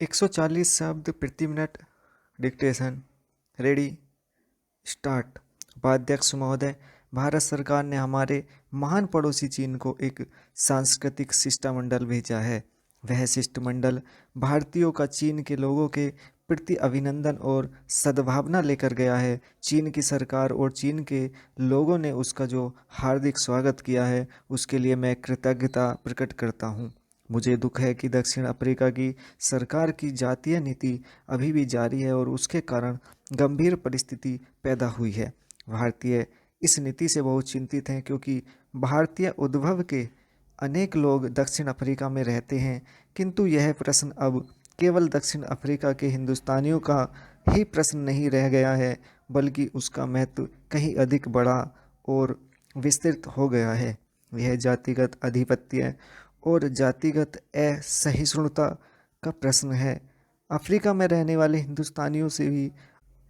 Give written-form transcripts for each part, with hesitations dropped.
140 शब्द प्रति minute. Dictation ready start. उपाध्यक्ष महोदय, भारत सरकार ने हमारे महान पड़ोसी चीन को एक सांस्कृतिक शिष्टमंडल भेजा है। वह शिष्टमंडल भारतीयों का चीन के लोगों के प्रति अभिनंदन और सद्भावना लेकर गया है। चीन की सरकार और चीन के लोगों ने उसका जो हार्दिक स्वागत किया है, उसके लिए मैं कृतज्ञता प्रकट करता हूँ। मुझे दुख है कि दक्षिण अफ्रीका की सरकार की जातीय नीति अभी भी जारी है और उसके कारण गंभीर परिस्थिति पैदा हुई है। भारतीय इस नीति से बहुत चिंतित हैं क्योंकि भारतीय उद्भव के अनेक लोग दक्षिण अफ्रीका में रहते हैं, किंतु यह प्रश्न अब केवल दक्षिण अफ्रीका के हिंदुस्तानियों का ही प्रश्न नहीं रह गया है, बल्कि उसका महत्व कहीं अधिक बड़ा और विस्तृत हो गया है। यह जातिगत आधिपत्य और जातिगत असहिष्णुता का प्रश्न है। अफ्रीका में रहने वाले हिंदुस्तानियों से भी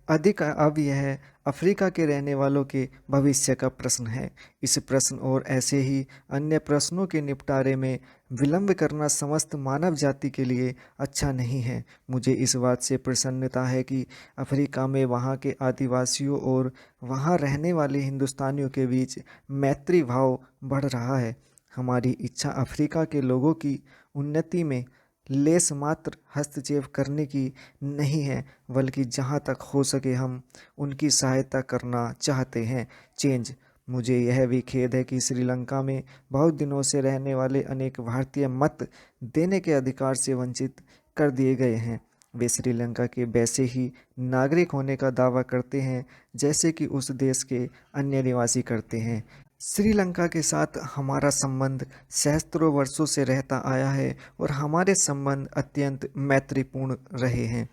अधिक अब यह अफ्रीका के रहने वालों के भविष्य का प्रश्न है। इस प्रश्न और ऐसे ही अन्य प्रश्नों के निपटारे में विलंब करना समस्त मानव जाति के लिए अच्छा नहीं है। मुझे इस बात से प्रसन्नता है कि अफ्रीका में वहाँ के आदिवासियों और वहाँ रहने वाले हिंदुस्तानियों के बीच मैत्री भाव बढ़ रहा है। हमारी इच्छा अफ्रीका के लोगों की उन्नति में लेस मात्र हस्तक्षेप करने की नहीं है, बल्कि जहाँ तक हो सके हम उनकी सहायता करना चाहते हैं। चेंज। मुझे यह भी खेद है कि श्रीलंका में बहुत दिनों से रहने वाले अनेक भारतीय मत देने के अधिकार से वंचित कर दिए गए हैं। वे श्रीलंका के वैसे ही नागरिक होने का दावा करते हैं जैसे कि उस देश के अन्य निवासी करते हैं। श्रीलंका के साथ हमारा संबंध सहस्त्रों वर्षों से रहता आया है और हमारे संबंध अत्यंत मैत्रीपूर्ण रहे हैं।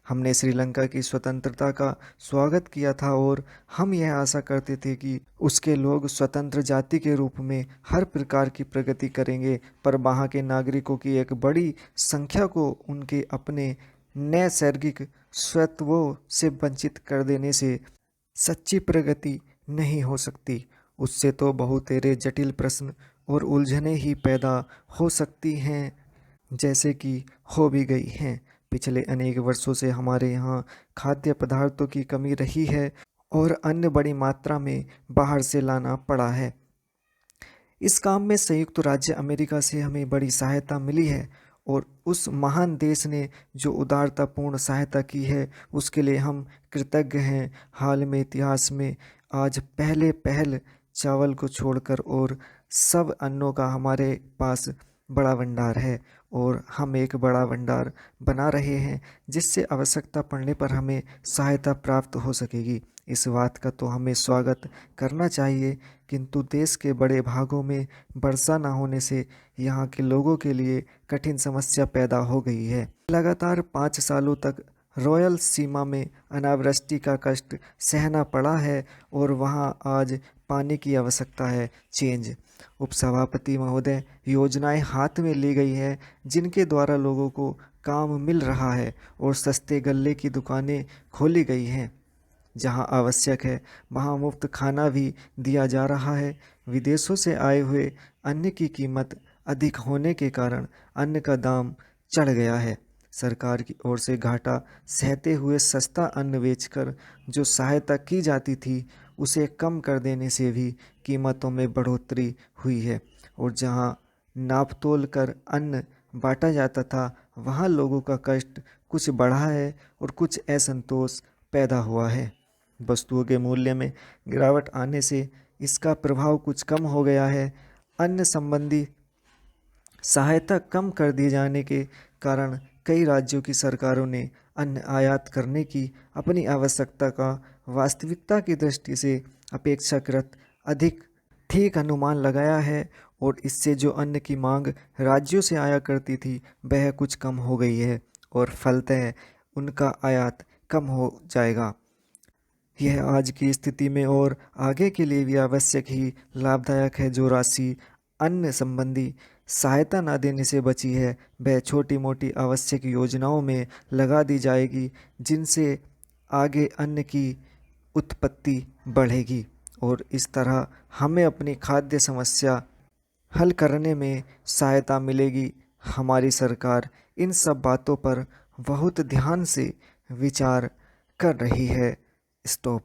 हमने श्रीलंका की स्वतंत्रता का स्वागत किया था और हम यह आशा करते थे कि उसके लोग स्वतंत्र जाति के रूप में हर प्रकार की प्रगति करेंगे, पर वहाँ के नागरिकों की एक बड़ी संख्या को उनके अपने नैसर्गिक स्वत्वों से वंचित कर देने से सच्ची प्रगति नहीं हो सकती। उससे तो बहुतेरे जटिल प्रश्न और उलझनें ही पैदा हो सकती हैं, जैसे कि हो भी गई हैं। पिछले अनेक वर्षों से हमारे यहाँ खाद्य पदार्थों की कमी रही है और अन्न बड़ी मात्रा में बाहर से लाना पड़ा है। इस काम में संयुक्त राज्य अमेरिका से हमें बड़ी सहायता मिली है और उस महान देश ने जो उदारतापूर्ण सहायता की है, उसके लिए हम कृतज्ञ हैं। हाल में इतिहास में आज पहल चावल को छोड़कर और सब अन्नों का हमारे पास बड़ा भंडार है और हम एक बड़ा भंडार बना रहे हैं जिससे आवश्यकता पड़ने पर हमें सहायता प्राप्त हो सकेगी। इस बात का तो हमें स्वागत करना चाहिए, किंतु देश के बड़े भागों में वर्षा न होने से यहाँ के लोगों के लिए कठिन समस्या पैदा हो गई है। लगातार 5 सालों तक रॉयल सीमा में अनावृष्टि का कष्ट सहना पड़ा है और वहाँ आज पानी की आवश्यकता है। चेंज। उपसभापति महोदय, योजनाएं हाथ में ली गई है जिनके द्वारा लोगों को काम मिल रहा है और सस्ते गल्ले की दुकानें खोली गई हैं। जहां आवश्यक है वहां मुफ्त खाना भी दिया जा रहा है। विदेशों से आए हुए अन्न की कीमत अधिक होने के कारण अन्न का दाम चढ़ गया है। सरकार की ओर से घाटा सहते हुए सस्ता अन्न बेचकर जो सहायता की जाती थी, उसे कम कर देने से भी कीमतों में बढ़ोतरी हुई है और जहां नाप तोल कर अन्न बांटा जाता था, वहां लोगों का कष्ट कुछ बढ़ा है और कुछ असंतोष पैदा हुआ है। वस्तुओं के मूल्य में गिरावट आने से इसका प्रभाव कुछ कम हो गया है। अन्न संबंधी सहायता कम कर दिए जाने के कारण कई राज्यों की सरकारों ने अन्न आयात करने की अपनी आवश्यकता का वास्तविकता की दृष्टि से अपेक्षाकृत अधिक ठीक अनुमान लगाया है और इससे जो अन्न की मांग राज्यों से आया करती थी, वह कुछ कम हो गई है और फलतः उनका आयात कम हो जाएगा। यह आज की स्थिति में और आगे के लिए भी आवश्यक ही लाभदायक है। जो राशि अन्न संबंधी सहायता न देने से बची है, वह छोटी मोटी आवश्यक योजनाओं में लगा दी जाएगी, जिनसे आगे अन्न की उत्पत्ति बढ़ेगी और इस तरह हमें अपनी खाद्य समस्या हल करने में सहायता मिलेगी। हमारी सरकार इन सब बातों पर बहुत ध्यान से विचार कर रही है। स्टॉप।